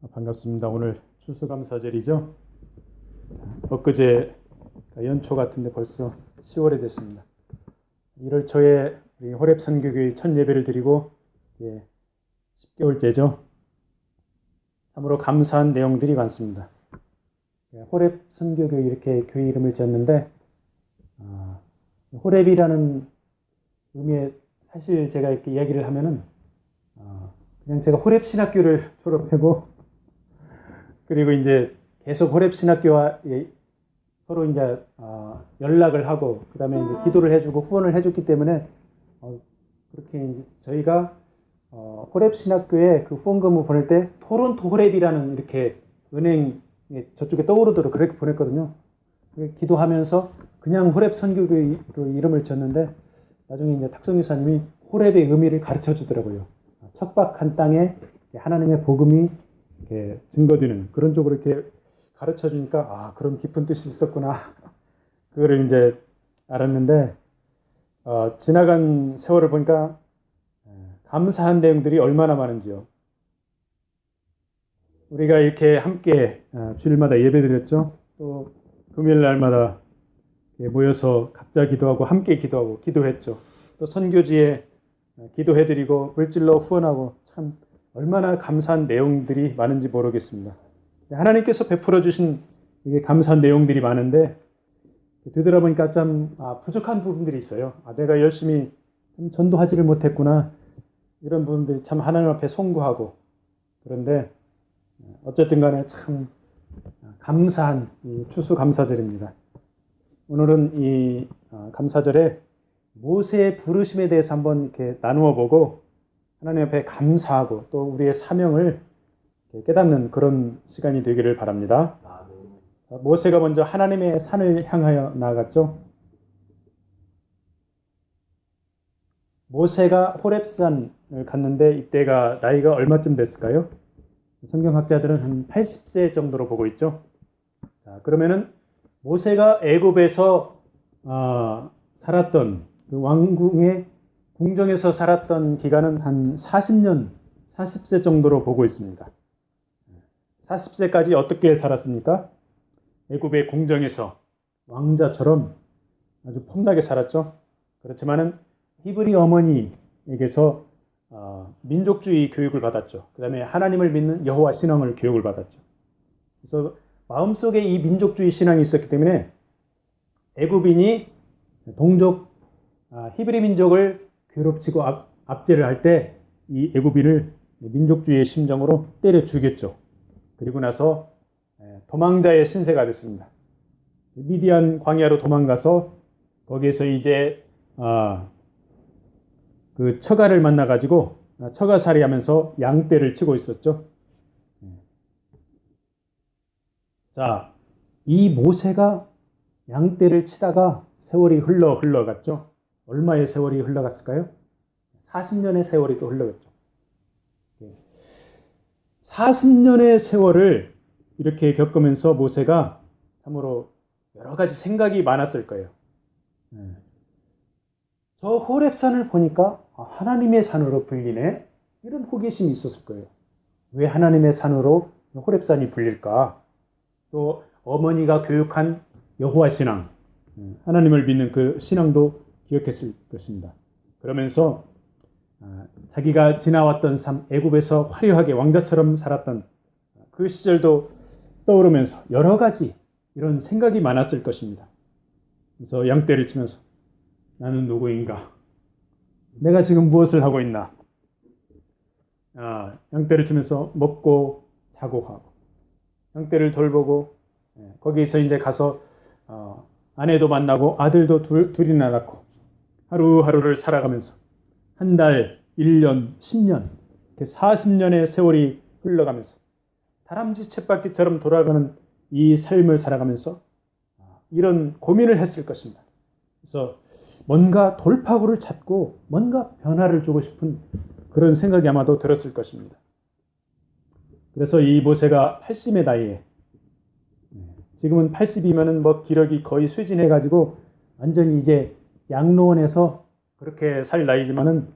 반갑습니다. 오늘 추수감사절이죠. 엊그제 연초 같은데 벌써 10월이 됐습니다. 1월 초에 우리 호렙 선교교회 첫 예배를 드리고 10개월째죠. 참으로 감사한 내용들이 많습니다. 호렙 선교교회 이렇게 교회 이름을 지었는데 호렙이라는 의미에 사실 제가 이렇게 이야기를 하면은 그냥 제가 호렙 신학교를 졸업하고 그리고 이제 계속 호렙 신학교와 서로 이제 연락을 하고 그다음에 이제 기도를 해주고 후원을 해줬기 때문에 그렇게 이제 저희가 호렙 신학교에 그 후원금을 보낼 때 토론토 호렙이라는 이렇게 은행 저쪽에 떠오르도록 그렇게 보냈거든요. 기도하면서 그냥 호렙 선교교회로 이름을 지었는데 나중에 이제 탁성 교사님이 호렙의 의미를 가르쳐 주더라고요. 척박한 땅에 하나님의 복음이 이렇게 증거되는 그런 쪽으로 이렇게 가르쳐 주니까 그런 깊은 뜻이 있었구나. 그거를 이제 알았는데 지나간 세월을 보니까 감사한 내용들이 얼마나 많은지요. 우리가 이렇게 함께 주일마다 예배드렸죠. 또 금요일 날마다 모여서 각자 기도하고 함께 기도하고 기도했죠. 또 선교지에 기도해드리고 물질로 후원하고 참 얼마나 감사한 내용들이 많은지 모르겠습니다. 하나님께서 베풀어 주신 이게 감사한 내용들이 많은데 되돌아보니까 좀 부족한 부분들이 있어요. 내가 열심히 좀 전도하지를 못했구나. 이런 부분들이 참 하나님 앞에 송구하고 그런데 어쨌든 간에 참 감사한 이 추수감사절입니다. 오늘은 이 감사절에 모세의 부르심에 대해서 한번 이렇게 나누어 보고 하나님 앞에 감사하고 또 우리의 사명을 깨닫는 그런 시간이 되기를 바랍니다. 모세가 먼저 하나님의 산을 향하여 나아갔죠. 모세가 호렙산을 갔는데 이때가 나이가 얼마쯤 됐을까요? 성경학자들은 한 80세 정도로 보고 있죠. 그러면은 모세가 애굽에서 살았던 그 왕궁의 궁정에서 살았던 기간은 한 40년, 40세 정도로 보고 있습니다. 40세까지 어떻게 살았습니까? 애굽의 궁정에서 왕자처럼 아주 폼나게 살았죠. 그렇지만은 히브리 어머니에게서 민족주의 교육을 받았죠. 그 다음에 하나님을 믿는 여호와 신앙을 교육을 받았죠. 그래서 마음속에 이 민족주의 신앙이 있었기 때문에 애굽인이 동족 히브리 민족을 괴롭히고 압제를 할 때 이 애굽인을 민족주의의 심정으로 때려 죽였죠. 그리고 나서 도망자의 신세가 됐습니다. 미디안 광야로 도망가서 거기에서 이제 그 처가를 만나가지고 처가살이하면서 양떼를 치고 있었죠. 자, 이 모세가 양떼를 치다가 세월이 흘러갔죠. 얼마의 세월이 흘러갔을까요? 40년의 세월이 또 흘러갔죠. 40년의 세월을 이렇게 겪으면서 모세가 참으로 여러 가지 생각이 많았을 거예요. 저 호렙산을 보니까 하나님의 산으로 불리네? 이런 호기심이 있었을 거예요. 왜 하나님의 산으로 호렙산이 불릴까? 또 어머니가 교육한 여호와 신앙, 하나님을 믿는 그 신앙도 기억했을 것입니다. 그러면서 자기가 지나왔던 삶, 애굽에서 화려하게 왕자처럼 살았던 그 시절도 떠오르면서 여러 가지 이런 생각이 많았을 것입니다. 그래서 양떼를 치면서 나는 누구인가? 내가 지금 무엇을 하고 있나? 양떼를 치면서 먹고 자고 하고 양떼를 돌보고 거기에서 이제 가서 아내도 만나고 아들도 둘이나 낳고 하루하루를 살아가면서 한 달, 1년, 10년, 40년의 세월이 흘러가면서 다람쥐 쳇바퀴처럼 돌아가는 이 삶을 살아가면서 이런 고민을 했을 것입니다. 그래서 뭔가 돌파구를 찾고 뭔가 변화를 주고 싶은 그런 생각이 아마도 들었을 것입니다. 그래서 이 모세가 80의 나이에 지금은 80이면은 뭐 기력이 거의 쇠진해가지고 완전히 이제 양로원에서 그렇게 살 나이지만은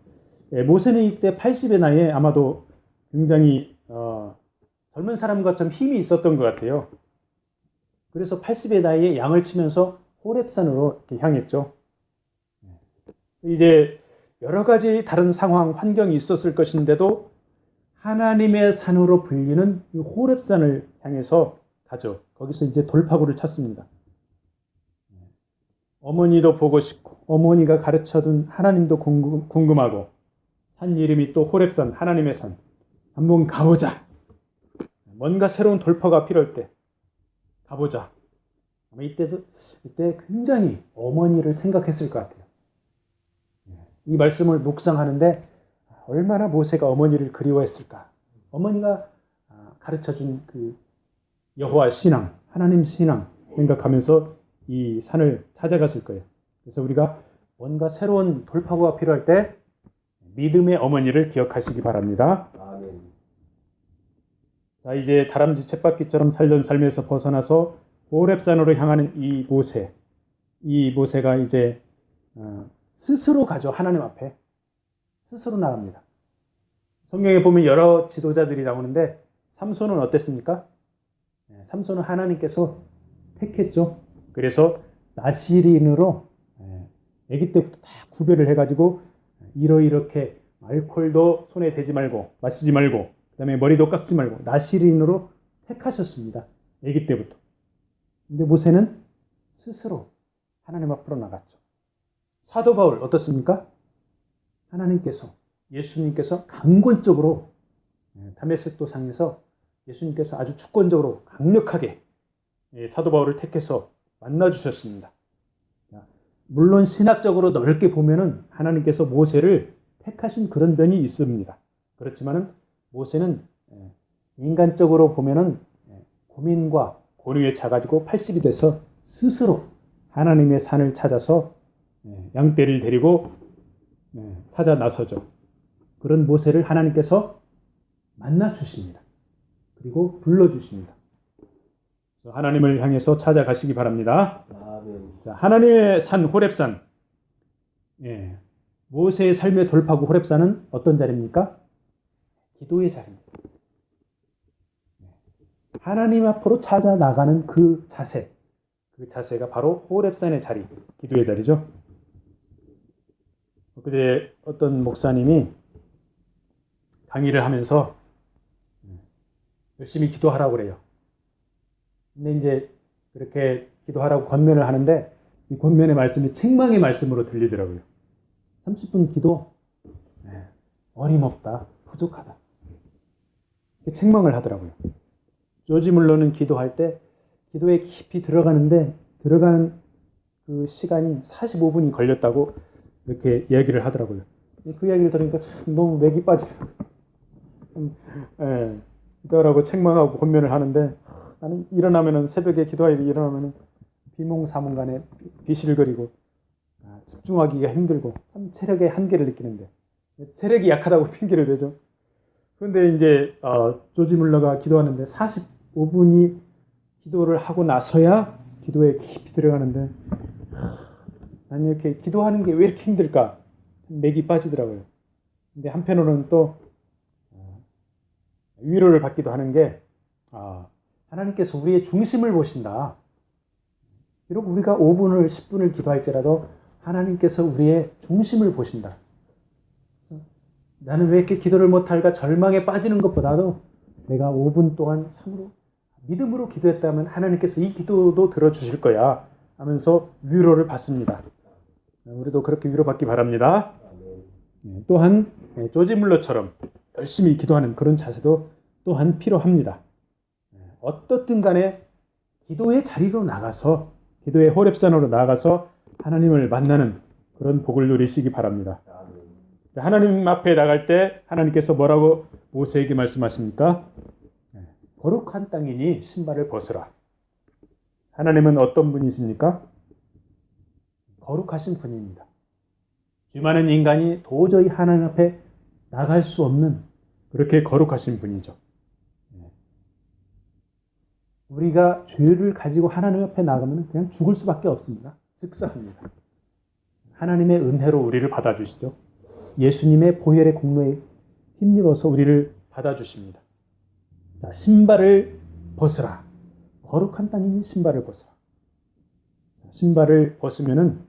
모세는 이때 80의 나이에 아마도 굉장히 젊은 사람과 좀 힘이 있었던 것 같아요. 그래서 80의 나이에 양을 치면서 호렙산으로 이렇게 향했죠. 이제 여러 가지 다른 상황, 환경이 있었을 것인데도 하나님의 산으로 불리는 이 호렙산을 향해서 가죠. 거기서 이제 돌파구를 찾습니다. 어머니도 보고 싶고 어머니가 가르쳐둔 하나님도 궁금하고 산 이름이 또 호렙산, 하나님의 산. 한번 가보자. 뭔가 새로운 돌파가 필요할 때 가보자. 아마 이때 굉장히 어머니를 생각했을 것 같아요. 이 말씀을 묵상하는데 얼마나 모세가 어머니를 그리워했을까. 어머니가 가르쳐준 그 여호와 신앙, 하나님 신앙 생각하면서 이 산을 찾아갔을 거예요. 그래서 우리가 뭔가 새로운 돌파구가 필요할 때 믿음의 어머니를 기억하시기 바랍니다. 아멘. 자, 이제 다람쥐 쳇바퀴처럼 살던 삶에서 벗어나서 호렙산으로 향하는 이 모세가 이제 스스로 가죠. 하나님 앞에 스스로 나갑니다. 성경에 보면 여러 지도자들이 나오는데 삼손은 어땠습니까? 삼손은 하나님께서 택했죠. 그래서 나시린으로 아기 때부터 다 구별을 해가지고 이렇게 알코올도 손에 대지 말고 마시지 말고 그다음에 머리도 깎지 말고 나시린으로 택하셨습니다. 아기 때부터. 근데 모세는 스스로 하나님 앞으로 나갔죠. 사도 바울 어떻습니까? 예수님께서 강권적으로 다메섹도 상에서 예수님께서 아주 주권적으로 강력하게 사도 바울을 택해서 만나주셨습니다. 물론 신학적으로 넓게 보면은 하나님께서 모세를 택하신 그런 면이 있습니다. 그렇지만은 모세는 인간적으로 보면은 고민과 고뇌에 차가지고 80이 돼서 스스로 하나님의 산을 찾아서 양떼를 데리고 찾아 나서죠. 그런 모세를 하나님께서 만나 주십니다. 그리고 불러 주십니다. 하나님을 향해서 찾아가시기 바랍니다. 자, 하나님의 산 호렙산. 모세의 삶의 돌파구 호렙산은 어떤 자리입니까? 기도의 자리입니다. 하나님 앞으로 찾아 나가는 그 자세가 바로 호렙산의 자리, 기도의 자리죠. 그제 어떤 목사님이 강의를 하면서 열심히 기도하라고 그래요. 근데 이제 그렇게 기도하라고 권면을 하는데 이 권면의 말씀이 책망의 말씀으로 들리더라고요. 30분 기도 어림없다, 부족하다. 책망을 하더라고요. 조지 물러는 기도할 때 기도에 깊이 들어가는 그 시간이 45분이 걸렸다고 이렇게 이야기를 하더라고요. 그 이야기를 들으니까 참 너무 맥이 빠지더라고요. 기도하라고 책망하고 권면을 하는데 나는 새벽에 기도하러 일어나면은 비몽사몽간에 비실거리고 집중하기가 힘들고 참 체력의 한계를 느끼는데 체력이 약하다고 핑계를 대죠. 그런데 이제 조지 물러가 기도하는데 45분이 기도를 하고 나서야 기도에 깊이 들어가는데 나는 이렇게 기도하는 게 왜 이렇게 힘들까? 맥이 빠지더라고요. 근데 한편으로는 또 위로를 받기도 하는 게 하나님께서 우리의 중심을 보신다. 비록 우리가 5분을 10분을 기도할지라도 하나님께서 우리의 중심을 보신다. 나는 왜 이렇게 기도를 못할까 절망에 빠지는 것보다도 내가 5분 동안 참으로 믿음으로 기도했다면 하나님께서 이 기도도 들어주실 거야 하면서 위로를 받습니다. 우리도 그렇게 위로받기 바랍니다. 또한 조지 물러처럼 열심히 기도하는 그런 자세도 또한 필요합니다. 어떻든 간에 기도의 자리로 나가서 기도의 호렙산으로 나가서 하나님을 만나는 그런 복을 누리시기 바랍니다. 하나님 앞에 나갈 때 하나님께서 뭐라고 모세에게 말씀하십니까? 거룩한 땅이니 신발을 벗으라. 하나님은 어떤 분이십니까? 거룩하신 분입니다. 죄 많은 인간이 도저히 하나님 앞에 나갈 수 없는 그렇게 거룩하신 분이죠. 우리가 죄를 가지고 하나님 앞에 나가면 그냥 죽을 수밖에 없습니다. 즉사합니다. 하나님의 은혜로 우리를 받아주시죠. 예수님의 보혈의 공로에 힘입어서 우리를 받아주십니다. 자, 신발을 벗으라. 거룩한 땅이니 신발을 벗으라. 신발을 벗으면은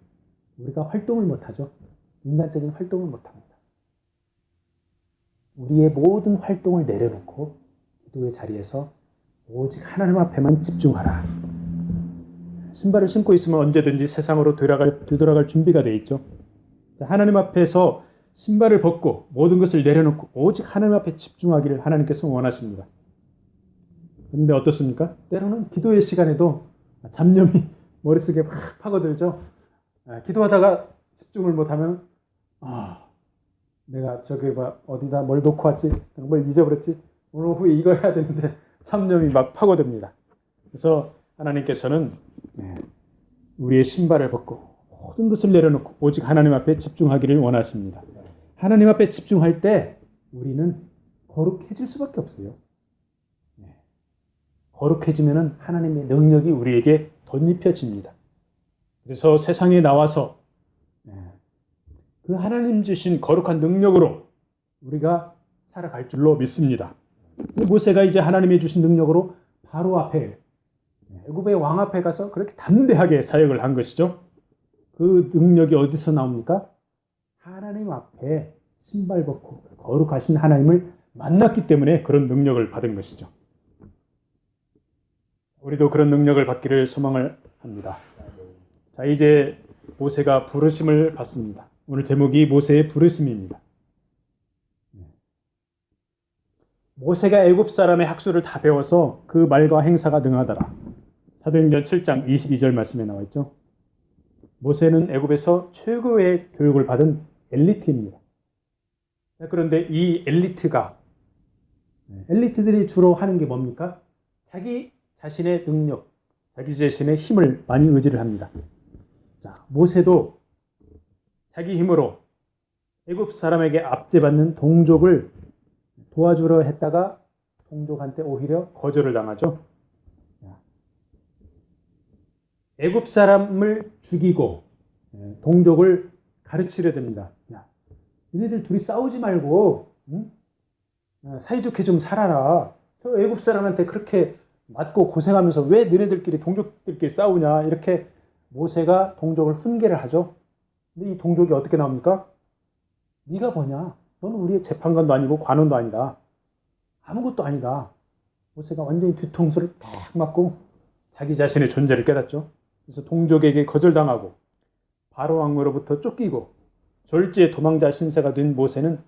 우리가 활동을 못하죠. 인간적인 활동을 못합니다. 우리의 모든 활동을 내려놓고 기도의 자리에서 오직 하나님 앞에만 집중하라. 신발을 신고 있으면 언제든지 세상으로 되돌아갈 준비가 되어 있죠. 하나님 앞에서 신발을 벗고 모든 것을 내려놓고 오직 하나님 앞에 집중하기를 하나님께서 원하십니다. 그런데 어떻습니까? 때로는 기도의 시간에도 잡념이 머릿속에 막 파고들죠. 기도하다가 집중을 못하면 내가 저기 어디다 뭘 놓고 왔지? 뭘 잊어버렸지? 오늘 후에 이거 해야 되는데 잡념이 막 파고듭니다. 그래서 하나님께서는 우리의 신발을 벗고 모든 것을 내려놓고 오직 하나님 앞에 집중하기를 원하십니다. 하나님 앞에 집중할 때 우리는 거룩해질 수밖에 없어요. 거룩해지면 하나님의 능력이 우리에게 덧입혀집니다. 그래서 세상에 나와서 그 하나님 주신 거룩한 능력으로 우리가 살아갈 줄로 믿습니다. 모세가 이제 하나님이 주신 능력으로 바로 앞에 애굽의 왕 앞에 가서 그렇게 담대하게 사역을 한 것이죠. 그 능력이 어디서 나옵니까? 하나님 앞에 신발 벗고 거룩하신 하나님을 만났기 때문에 그런 능력을 받은 것이죠. 우리도 그런 능력을 받기를 소망을 합니다. 자, 이제 모세가 부르심을 받습니다. 오늘 제목이 모세의 부르심입니다. 모세가 애굽 사람의 학수를 다 배워서 그 말과 행사가 능하더라. 사도행전 7장 22절 말씀에 나와 있죠. 모세는 애굽에서 최고의 교육을 받은 엘리트입니다. 그런데 이 엘리트들이 주로 하는 게 뭡니까? 자기 자신의 능력, 자기 자신의 힘을 많이 의지를 합니다. 자, 모세도 자기 힘으로 애굽 사람에게 압제받는 동족을 도와주려 했다가 동족한테 오히려 거절을 당하죠. 애굽 사람을 죽이고 동족을 가르치려 됩니다. 야, 너희들 둘이 싸우지 말고 사이좋게 좀 살아라. 저 애굽 사람한테 그렇게 맞고 고생하면서 왜 너희들끼리 동족들끼리 싸우냐. 이렇게 모세가 동족을 훈계를 하죠. 근데 이 동족이 어떻게 나옵니까? 네가 뭐냐? 너는 우리의 재판관도 아니고 관원도 아니다. 아무것도 아니다. 모세가 완전히 뒤통수를 딱 맞고 자기 자신의 존재를 깨닫죠. 그래서 동족에게 거절당하고 바로 왕으로부터 쫓기고 졸지에 도망자 신세가 된 모세는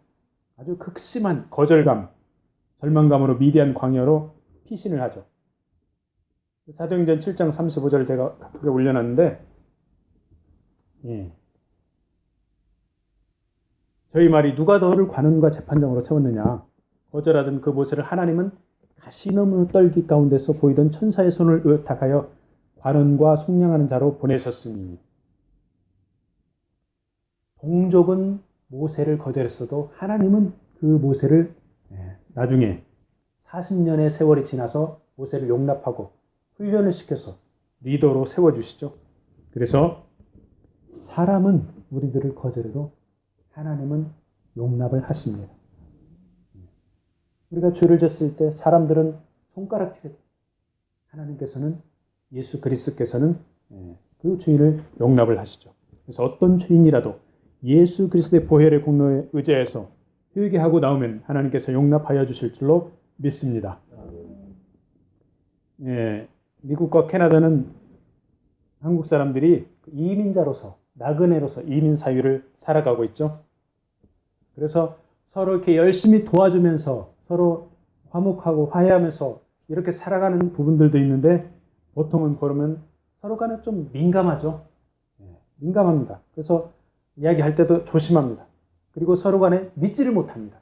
아주 극심한 거절감, 절망감으로 미디안 광야로 피신을 하죠. 사도행전 7장 35절 제가 각각에 올려놨는데 저희 말이 누가 너를 관원과 재판장으로 세웠느냐. 거절하던 그 모세를 하나님은 가시너무 떨기 가운데서 보이던 천사의 손을 의탁하여 관원과 속량하는 자로 보내셨으니 동족은 모세를 거절했어도 하나님은 그 모세를 나중에 40년의 세월이 지나서 모세를 용납하고 훈련을 시켜서 리더로 세워주시죠. 그래서 사람은 우리들을 거절해도 하나님은 용납을 하십니다. 우리가 죄를 졌을 때 사람들은 손가락질해도 하나님께서는 예수 그리스도께서는 그 죄인을 용납을 하시죠. 그래서 어떤 죄인이라도 예수 그리스도의 보혈의 공로에 의지해서 회개하고 나오면 하나님께서 용납하여 주실 줄로 믿습니다. 미국과 캐나다는 한국 사람들이 이민자로서 나그네로서 이민 사회를 살아가고 있죠. 그래서 서로 이렇게 열심히 도와주면서 서로 화목하고 화해하면서 이렇게 살아가는 부분들도 있는데 보통은 그러면 서로 간에 좀 민감하죠. 민감합니다. 그래서 이야기할 때도 조심합니다. 그리고 서로 간에 믿지를 못합니다.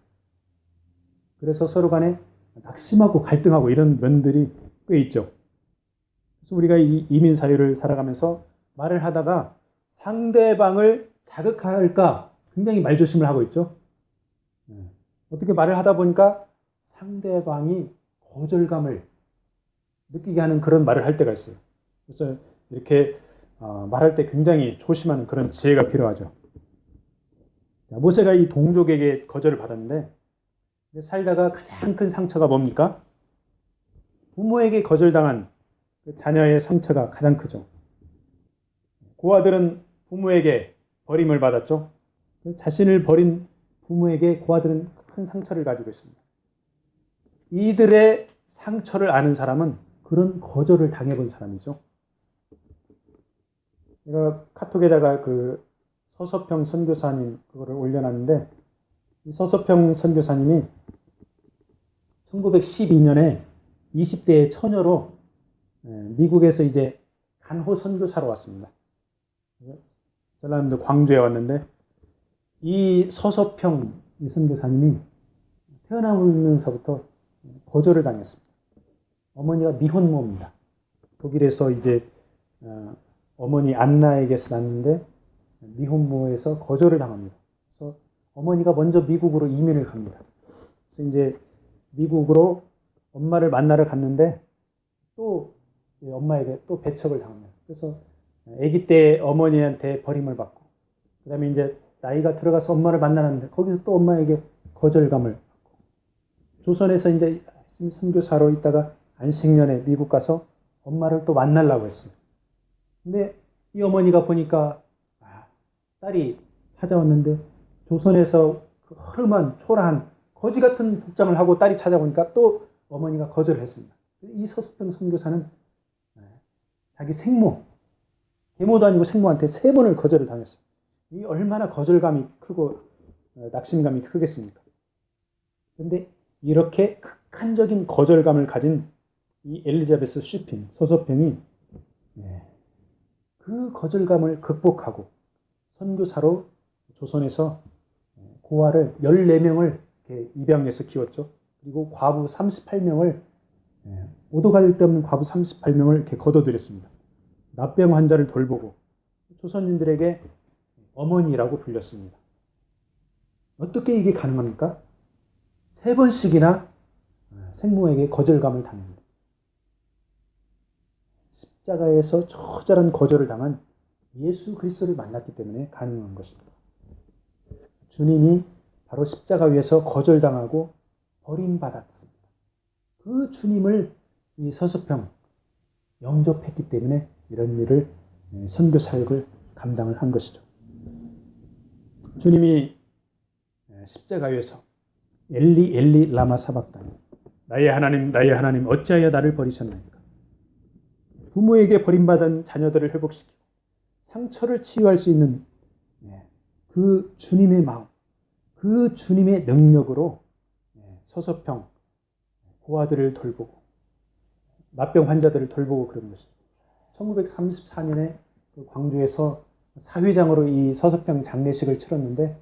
그래서 서로 간에 낙심하고 갈등하고 이런 면들이 꽤 있죠. 그래서 우리가 이 이민 사회를 살아가면서 말을 하다가 상대방을 자극할까 굉장히 말조심을 하고 있죠. 어떻게 말을 하다 보니까 상대방이 거절감을 느끼게 하는 그런 말을 할 때가 있어요. 그래서 이렇게 말할 때 굉장히 조심하는 그런 지혜가 필요하죠. 모세가 이 동족에게 거절을 받았는데 살다가 가장 큰 상처가 뭡니까? 부모에게 거절당한 그 자녀의 상처가 가장 크죠. 고아들은 부모에게 버림을 받았죠. 자신을 버린 부모에게 고아들은 큰 상처를 가지고 있습니다. 이들의 상처를 아는 사람은 그런 거절을 당해본 사람이죠. 제가 카톡에다가 그 서서평 선교사님 그거를 올려놨는데, 이 서서평 선교사님이 1912년에 20대의 처녀로 미국에서 이제 간호 선교사로 왔습니다. 전라남도 광주에 왔는데, 이 서서평 이 선교사님이 태어나면서부터 거절을 당했습니다. 어머니가 미혼모입니다. 독일에서 이제 어머니 안나에게서 낳는데 미혼모에서 거절을 당합니다. 그래서 어머니가 먼저 미국으로 이민을 갑니다. 그래서 이제 미국으로 엄마를 만나러 갔는데 또 엄마에게 또 배척을 당합니다. 그래서 아기 때 어머니한테 버림을 받고, 그 다음에 이제 나이가 들어가서 엄마를 만나는데 거기서 또 엄마에게 거절감을 받고, 조선에서 이제 선교사로 있다가 안식년에 미국 가서 엄마를 또 만나려고 했어요. 근데 이 어머니가 보니까 딸이 찾아왔는데 조선에서 그 허름한 초라한 거지 같은 복장을 하고 딸이 찾아오니까 또 어머니가 거절을 했습니다. 이 서서평 선교사는 자기 생모, 계모도 아니고 생모한테 3번을 거절을 당했어요. 이 얼마나 거절감이 크고 낙심감이 크겠습니까? 그런데 이렇게 극한적인 거절감을 가진 이 엘리자베스 슈핑, 서서평이 그 거절감을 극복하고 선교사로 조선에서 고아를 14명을 입양해서 키웠죠. 그리고 과부 38명을, 오도 가릴 데 없는 과부 38명을 이렇게 거둬들였습니다. 납병 환자를 돌보고 조선인들에게 어머니라고 불렸습니다. 어떻게 이게 가능합니까? 3번씩이나 생모에게 거절감을 당합니다. 십자가에서 처절한 거절을 당한 예수 그리스도를 만났기 때문에 가능한 것입니다. 주님이 바로 십자가 위에서 거절당하고 버림받았습니다. 그 주님을 이 서서평 영접했기 때문에 이런 일을, 선교 사역을 감당을 한 것이죠. 주님이 십자가 위에서 엘리 엘리 라마 사박다니, 나의 하나님 어찌하여 나를 버리셨나이까. 부모에게 버림받은 자녀들을 회복시키고 상처를 치유할 수 있는 그 주님의 마음, 그 주님의 능력으로 서서평 고아들을 돌보고 납병 환자들을 돌보고 그런 것이죠. 1934년에 광주에서 사회장으로 이 서서평 장례식을 치렀는데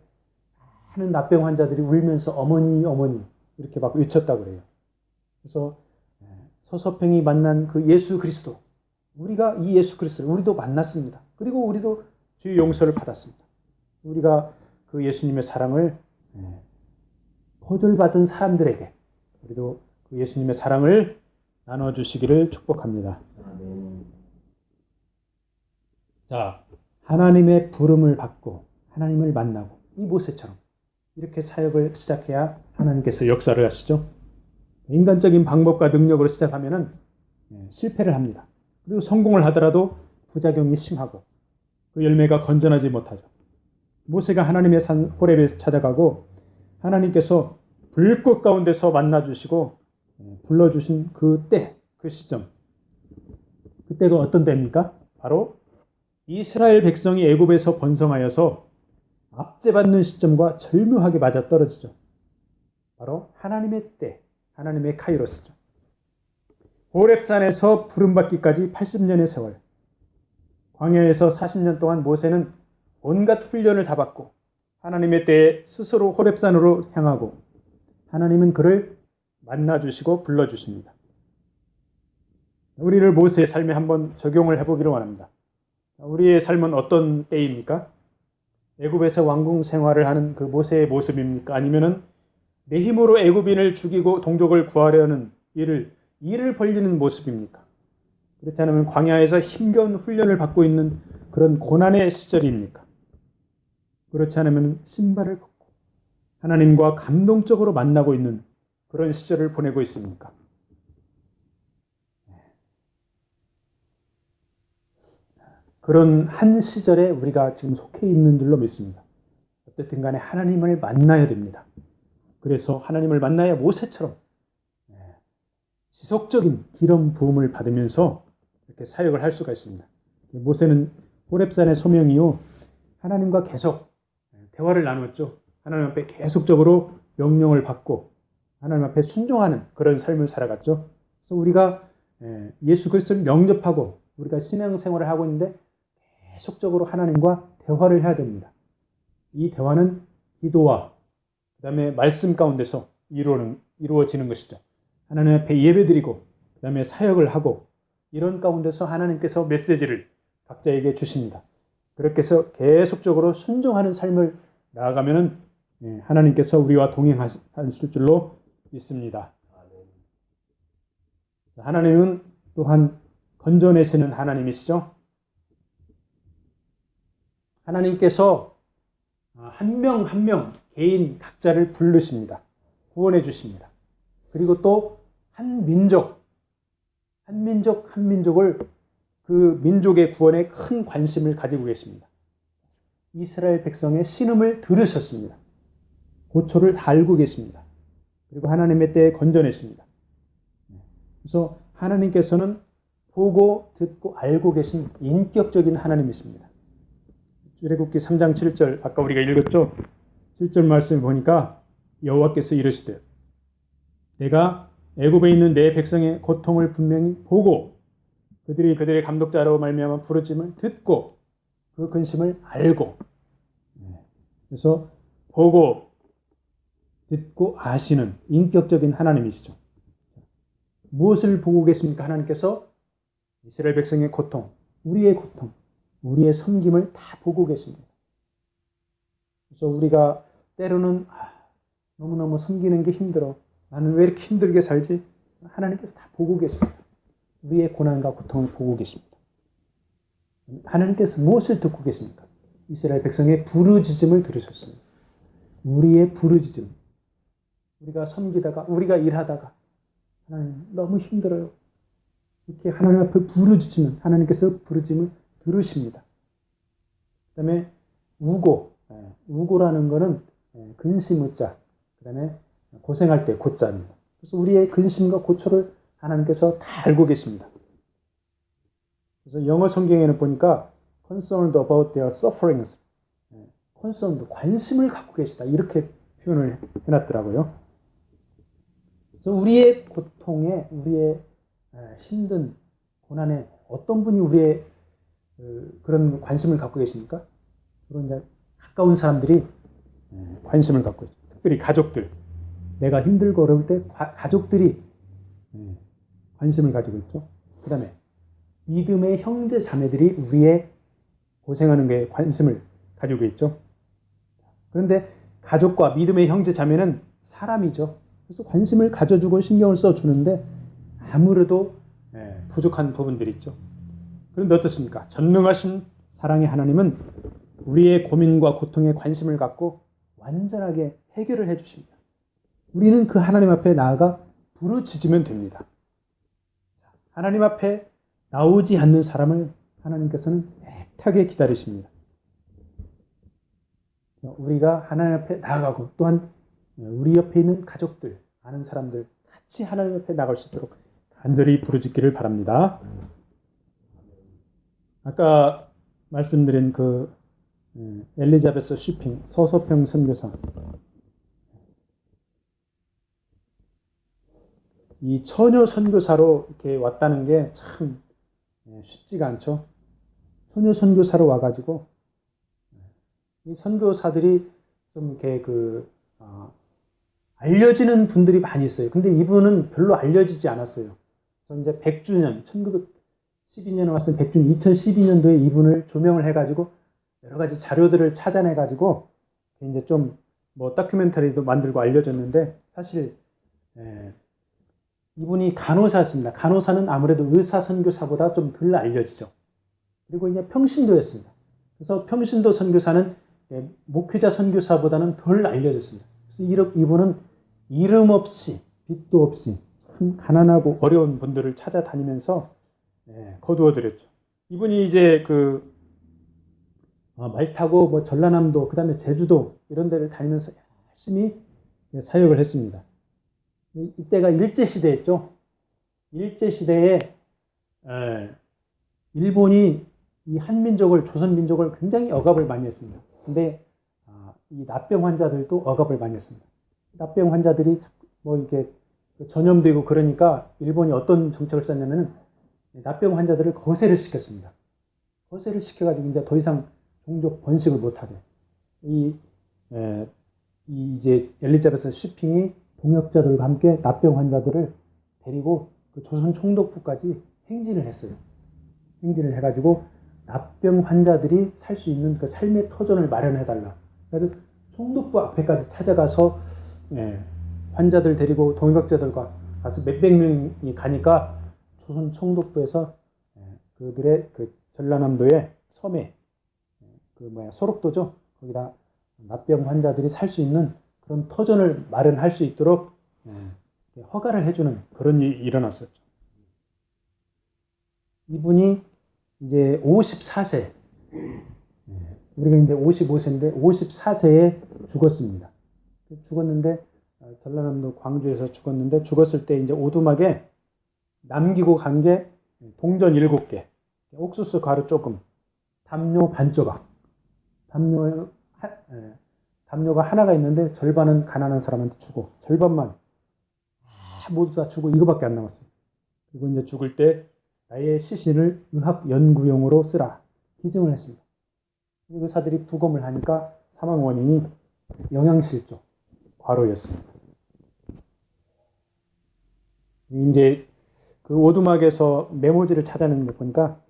많은 납병 환자들이 울면서 어머니 어머니 이렇게 막 외쳤다고 그래요. 그래서 서서평이 만난 그 예수 그리스도, 우리가 이 예수 그리스도를 우리도 만났습니다. 그리고 우리도 주의 용서를 받았습니다. 우리가 그 예수님의 사랑을 거절받은 사람들에게 우리도 그 예수님의 사랑을 나눠주시기를 축복합니다. 자, 하나님의 부름을 받고 하나님을 만나고 이 모세처럼 이렇게 사역을 시작해야 하나님께서 역사를 하시죠. 인간적인 방법과 능력으로 시작하면은 실패를 합니다. 그리고 성공을 하더라도 부작용이 심하고 그 열매가 건전하지 못하죠. 모세가 하나님의 산 호렙에 찾아가고 하나님께서 불꽃 가운데서 만나주시고 불러주신 그 때, 그 시점, 그때가 어떤 때입니까? 바로 이스라엘 백성이 애굽에서 번성하여서 압제받는 시점과 절묘하게 맞아떨어지죠. 바로 하나님의 때, 하나님의 카이로스죠. 호렙산에서 부름받기까지 80년의 세월, 광야에서 40년 동안 모세는 온갖 훈련을 다 받고 하나님의 때에 스스로 호렙산으로 향하고 하나님은 그를 만나주시고 불러주십니다. 우리를 모세의 삶에 한번 적용을 해보기를 원합니다. 우리의 삶은 어떤 때입니까? 애굽에서 왕궁 생활을 하는 그 모세의 모습입니까? 아니면은 내 힘으로 애굽인을 죽이고 동족을 구하려는 일을 벌리는 모습입니까? 그렇지 않으면 광야에서 힘겨운 훈련을 받고 있는 그런 고난의 시절입니까? 그렇지 않으면 신발을 벗고 하나님과 감동적으로 만나고 있는 그런 시절을 보내고 있습니까? 그런 한 시절에 우리가 지금 속해 있는 줄로 믿습니다. 어쨌든 간에 하나님을 만나야 됩니다. 그래서 하나님을 만나야 모세처럼 지속적인 기름 부음을 받으면서 이렇게 사역을 할 수가 있습니다. 모세는 호렙산의 소명 이후 하나님과 계속 대화를 나누었죠. 하나님 앞에 계속적으로 명령을 받고 하나님 앞에 순종하는 그런 삶을 살아갔죠. 그래서 우리가 예수 그리스도를 영접하고 우리가 신앙생활을 하고 있는데 계속적으로 하나님과 대화를 해야 됩니다. 이 대화는 기도와 그 다음에 말씀 가운데서 이루어지는 것이죠. 하나님 앞에 예배드리고 그 다음에 사역을 하고 이런 가운데서 하나님께서 메시지를 각자에게 주십니다. 그렇게 해서 계속적으로 순종하는 삶을 나아가면 하나님께서 우리와 동행하실 줄로 믿습니다. 하나님은 또한 건져내시는 하나님이시죠. 하나님께서 한 명 한 명 개인 각자를 부르십니다. 구원해 주십니다. 그리고 또 한 민족을 그 민족의 구원에 큰 관심을 가지고 계십니다. 이스라엘 백성의 신음을 들으셨습니다. 고초를 다 알고 계십니다. 그리고 하나님의 때에 건져내십니다. 그래서 하나님께서는 보고 듣고 알고 계신 인격적인 하나님이십니다. 출애굽기 3장 7절 아까 우리가 읽었죠. 7절 말씀을 보니까 여호와께서 이르시되 내가 애굽에 있는 내 백성의 고통을 분명히 보고 그들이 그들의 감독자로 말미암아 부르짖음을 듣고 그 근심을 알고 그래서 보고 듣고 아시는 인격적인 하나님이시죠. 무엇을 보고 계십니까? 하나님께서 이스라엘 백성의 고통, 우리의 고통, 우리의 섬김을 다 보고 계십니다. 그래서 우리가 때로는 너무너무 섬기는 게 힘들어. 나는 왜 이렇게 힘들게 살지? 하나님께서 다 보고 계십니다. 우리의 고난과 고통을 보고 계십니다. 하나님께서 무엇을 듣고 계십니까? 이스라엘 백성의 부르짖음을 들으셨습니다. 우리의 부르짖음. 우리가 섬기다가 우리가 일하다가 하나님 너무 힘들어요. 이렇게 하나님 앞에 부르짖으면 하나님께서 부르짖음을 들으십니다. 그 다음에 우고라는 거는 근심 우자, 그 다음에 고생할 때 고자입니다. 그래서 우리의 근심과 고초를 하나님께서 다 알고 계십니다. 그래서 영어 성경에는 보니까 concerned about their sufferings, concerned, 관심을 갖고 계시다 이렇게 표현을 해놨더라고요. 그래서 우리의 고통에, 우리의 힘든 고난에 어떤 분이 우리의 그런 관심을 갖고 계십니까? 주로 이제 가까운 사람들이 관심을 갖고 있죠. 특별히 가족들. 내가 힘들고 어려울 때 가족들이 관심을 가지고 있죠. 그 다음에 믿음의 형제 자매들이 우리의 고생하는 게 관심을 가지고 있죠. 그런데 가족과 믿음의 형제 자매는 사람이죠. 그래서 관심을 가져주고 신경을 써주는데 아무래도 부족한 부분들이 있죠. 그런데 어떻습니까? 전능하신 사랑의 하나님은 우리의 고민과 고통에 관심을 갖고 완전하게 해결을 해주십니다. 우리는 그 하나님 앞에 나아가 부르짖으면 됩니다. 하나님 앞에 나오지 않는 사람을 하나님께서는 애타게 기다리십니다. 우리가 하나님 앞에 나아가고 또한 우리 옆에 있는 가족들, 아는 사람들 같이 하나님 앞에 나갈 수 있도록 간절히 부르짖기를 바랍니다. 아까 말씀드린 그 엘리자베스 쉬핑 서소평 선교사, 이 처녀 선교사로 이렇게 왔다는 게 참 쉽지가 않죠. 처녀 선교사로 와가지고 이 선교사들이 좀 이렇게 알려지는 분들이 많이 있어요. 근데 이분은 별로 알려지지 않았어요. 그래서 이제 100주년, 1912년에 왔을 100주년, 2012년도에 이분을 조명을 해가지고 여러 가지 자료들을 찾아내가지고 이제 좀 뭐 다큐멘터리도 만들고 알려졌는데 사실 이분이 간호사였습니다. 간호사는 아무래도 의사 선교사보다 좀 덜 알려지죠. 그리고 이제 평신도였습니다. 그래서 평신도 선교사는 목회자 선교사보다는 덜 알려졌습니다. 그래서 이분은 이름 없이 빚도 없이 참 가난하고 어려운 분들을 찾아다니면서 거두어드렸죠. 이분이 이제 말 타고 뭐 전라남도, 그 다음에 제주도 이런 데를 다니면서 열심히 사역을 했습니다. 이때가 일제시대였죠. 일제시대에 일본이 이 한민족을, 조선민족을 굉장히 억압을 많이 했습니다. 근데 이 납병 환자들도 억압을 많이 했습니다. 납병 환자들이 뭐 이렇게 전염되고 그러니까 일본이 어떤 정책을 썼냐면은 납병 환자들을 거세를 시켰습니다. 거세를 시켜가지고 이제 더 이상 종족 번식을 못하게. 이제 엘리자베스 슈핑이 동역자들과 함께 납병 환자들을 데리고 그 조선 총독부까지 행진을 했어요. 행진을 해가지고 납병 환자들이 살 수 있는 그 삶의 터전을 마련해달라. 그래서 총독부 앞에까지 찾아가서 환자들 데리고 동역자들과 가서 몇백 명이 가니까 조선 총독부에서 그들의 그 전라남도의 섬에 소록도죠. 거기다 납병 환자들이 살 수 있는 그런 터전을 마련할 수 있도록 허가를 해주는 그런 일이 일어났었죠. 이분이 이제 54세, 우리가 이제 55세인데 54세에 죽었습니다. 죽었는데 전라남도 광주에서 죽었는데 죽었을 때 이제 오두막에 남기고 간 게 동전 7개, 옥수수 가루 조금, 담요 반 조각, 담요가 하나가 있는데 절반은 가난한 사람한테 주고 절반만 모두 다 주고 이거밖에 안 남았어요. 그리고 이제 죽을 때 나의 시신을 의학 연구용으로 쓰라 기증을 했습니다. 의사들이 부검을 하니까 사망 원인이 영양실조, 과로였습니다. 이제 그 오두막에서 메모지를 찾아내는 거 보니까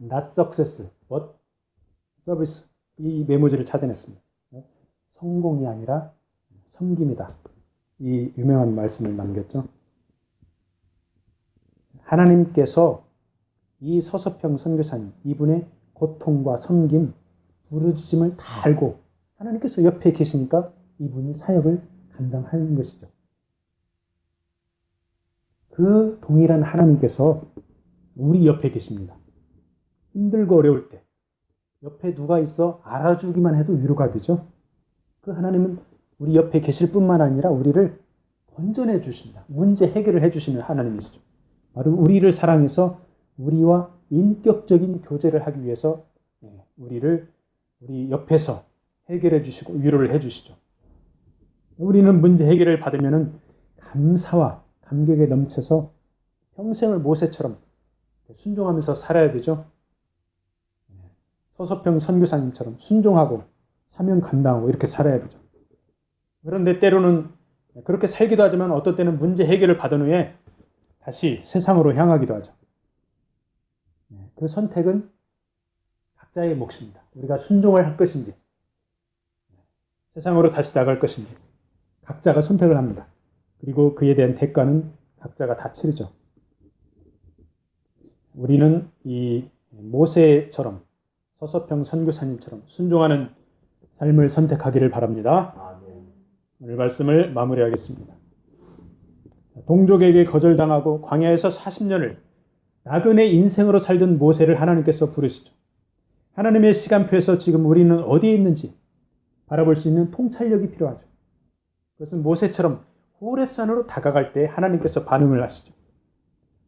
not success, but service, 이 메모지를 찾아냈습니다. 성공이 아니라 섬김이다. 이 유명한 말씀을 남겼죠. 하나님께서 이 서서평 선교사님, 이분의 고통과 섬김, 부르짖음을 다 알고 하나님께서 옆에 계시니까 이분이 사역을 감당하는 것이죠. 그 동일한 하나님께서 우리 옆에 계십니다. 힘들고 어려울 때 옆에 누가 있어 알아주기만 해도 위로가 되죠. 그 하나님은 우리 옆에 계실 뿐만 아니라 우리를 건져내 주십니다. 문제 해결을 해주시는 하나님이시죠. 바로 우리를 사랑해서 우리와 인격적인 교제를 하기 위해서 우리 옆에서 해결해 주시고 위로를 해 주시죠. 우리는 문제 해결을 받으면 감사와 감격에 넘쳐서 평생을 모세처럼 순종하면서 살아야 되죠. 서서평 선교사님처럼 순종하고 사명 감당하고 이렇게 살아야 되죠. 그런데 때로는 그렇게 살기도 하지만 어떤 때는 문제 해결을 받은 후에 다시 세상으로 향하기도 하죠. 그 선택은 각자의 몫입니다. 우리가 순종을 할 것인지 세상으로 다시 나갈 것인지 각자가 선택을 합니다. 그리고 그에 대한 대가는 각자가 다 치르죠. 우리는 이 모세처럼 서서평 선교사님처럼 순종하는 삶을 선택하기를 바랍니다. 오늘 말씀을 마무리하겠습니다. 동족에게 거절당하고 광야에서 40년을 나그네 인생으로 살던 모세를 하나님께서 부르시죠. 하나님의 시간표에서 지금 우리는 어디에 있는지 바라볼 수 있는 통찰력이 필요하죠. 그것은 모세처럼 호렙산으로 다가갈 때 하나님께서 반응을 하시죠.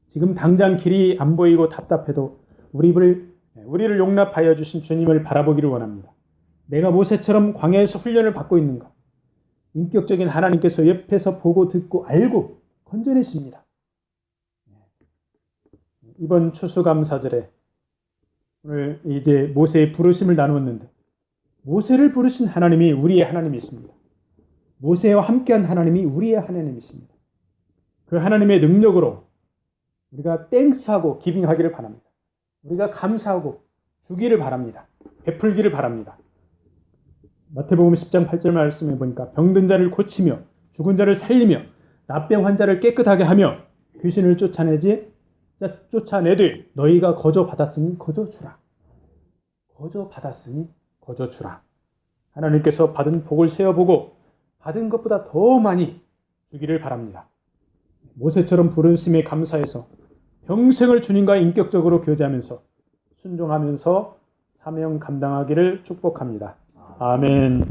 지금 당장 길이 안 보이고 답답해도 우리를 용납하여 주신 주님을 바라보기를 원합니다. 내가 모세처럼 광야에서 훈련을 받고 있는가? 인격적인 하나님께서 옆에서 보고 듣고 알고 건져내십니다. 이번 추수감사절에 오늘 이제 모세의 부르심을 나누었는데 모세를 부르신 하나님이 우리의 하나님이십니다. 모세와 함께한 하나님이 우리의 하나님이십니다. 그 하나님의 능력으로 우리가 땡스하고 기빙하기를 바랍니다. 우리가 감사하고 주기를 바랍니다. 베풀기를 바랍니다. 마태복음 10장 8절 말씀에 보니까 병든 자를 고치며 죽은 자를 살리며 납병 환자를 깨끗하게 하며 귀신을 쫓아내되 너희가 거저 받았으니 거저 주라. 거저 받았으니 거저 주라. 하나님께서 받은 복을 세어보고 받은 것보다 더 많이 주기를 바랍니다. 모세처럼 부르심에 감사해서 평생을 주님과 인격적으로 교제하면서 순종하면서 사명 감당하기를 축복합니다. 아멘.